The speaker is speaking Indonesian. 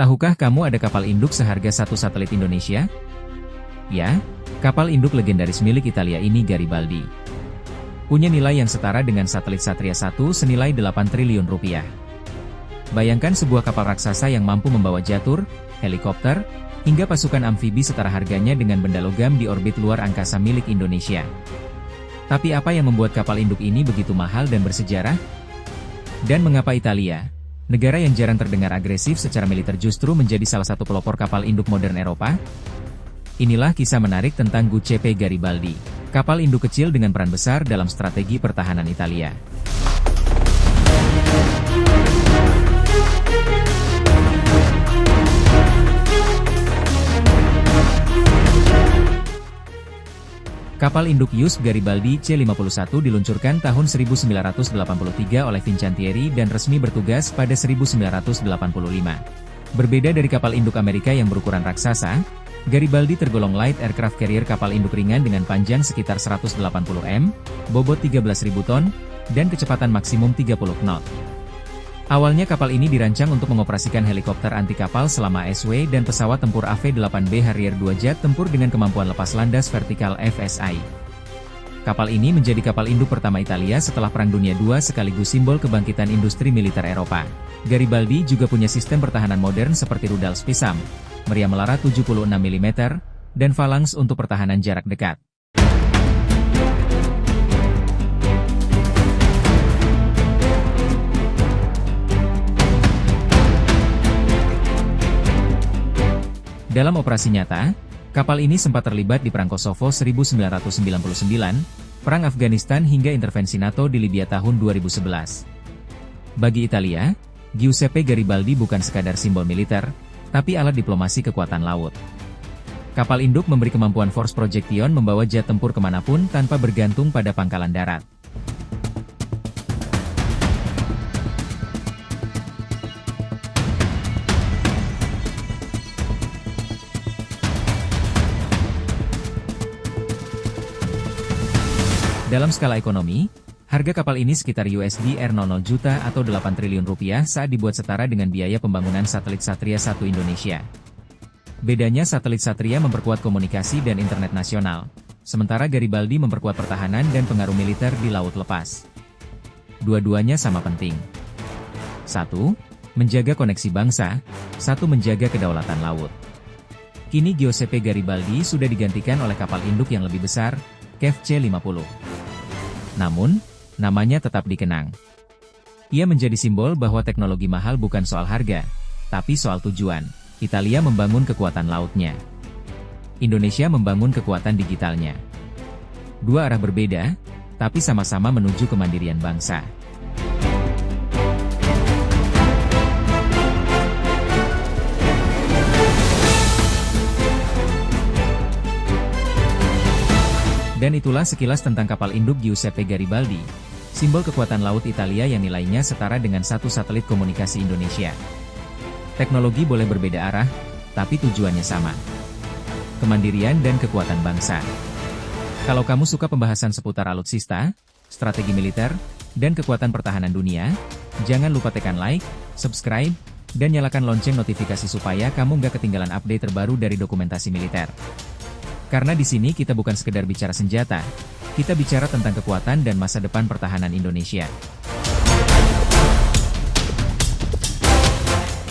Tahukah kamu ada kapal induk seharga satu satelit Indonesia? Ya, kapal induk legendaris milik Italia ini Garibaldi. Punya nilai yang setara dengan satelit Satria 1 senilai 8 triliun rupiah. Bayangkan sebuah kapal raksasa yang mampu membawa jatur, helikopter, hingga pasukan amfibi setara harganya dengan benda logam di orbit luar angkasa milik Indonesia. Tapi apa yang membuat kapal induk ini begitu mahal dan bersejarah? Dan mengapa Italia, negara yang jarang terdengar agresif secara militer justru menjadi salah satu pelopor kapal induk modern Eropa? Inilah kisah menarik tentang Giuseppe Garibaldi, kapal induk kecil dengan peran besar dalam strategi pertahanan Italia. Kapal induk Giuseppe Garibaldi C-51 diluncurkan tahun 1983 oleh Fincantieri dan resmi bertugas pada 1985. Berbeda dari kapal induk Amerika yang berukuran raksasa, Garibaldi tergolong light aircraft carrier, kapal induk ringan dengan panjang sekitar 180 m, bobot 13.000 ton, dan kecepatan maksimum 30 knot. Awalnya kapal ini dirancang untuk mengoperasikan helikopter anti kapal selama SW dan pesawat tempur AV-8B Harrier 2 jet tempur dengan kemampuan lepas landas vertikal FSI. Kapal ini menjadi kapal induk pertama Italia setelah Perang Dunia II sekaligus simbol kebangkitan industri militer Eropa. Garibaldi juga punya sistem pertahanan modern seperti rudal Spisam, meriam melara 76 mm, dan falangs untuk pertahanan jarak dekat. Dalam operasi nyata, kapal ini sempat terlibat di Perang Kosovo 1999, Perang Afghanistan hingga intervensi NATO di Libya tahun 2011. Bagi Italia, Giuseppe Garibaldi bukan sekadar simbol militer, tapi alat diplomasi kekuatan laut. Kapal induk memberi kemampuan Force Projection membawa jet tempur kemanapun tanpa bergantung pada pangkalan darat. Dalam skala ekonomi, harga kapal ini sekitar USD00 juta atau 8 triliun rupiah saat dibuat setara dengan biaya pembangunan satelit Satria 1 Indonesia. Bedanya satelit Satria memperkuat komunikasi dan internet nasional, sementara Garibaldi memperkuat pertahanan dan pengaruh militer di laut lepas. Dua-duanya sama penting. 1. Menjaga koneksi bangsa, 1. Menjaga kedaulatan laut. Kini Giuseppe Garibaldi sudah digantikan oleh kapal induk yang lebih besar, KEF C-50. Namun, namanya tetap dikenang. Ia menjadi simbol bahwa teknologi mahal bukan soal harga, tapi soal tujuan. Italia membangun kekuatan lautnya. Indonesia membangun kekuatan digitalnya. Dua arah berbeda, tapi sama-sama menuju kemandirian bangsa. Dan itulah sekilas tentang kapal induk Giuseppe Garibaldi, simbol kekuatan laut Italia yang nilainya setara dengan satu satelit komunikasi Indonesia. Teknologi boleh berbeda arah, tapi tujuannya sama. Kemandirian dan kekuatan bangsa. Kalau kamu suka pembahasan seputar alutsista, strategi militer, dan kekuatan pertahanan dunia, jangan lupa tekan like, subscribe, dan nyalakan lonceng notifikasi supaya kamu nggak ketinggalan update terbaru dari dokumentasi militer. Karena di sini kita bukan sekedar bicara senjata, kita bicara tentang kekuatan dan masa depan pertahanan Indonesia.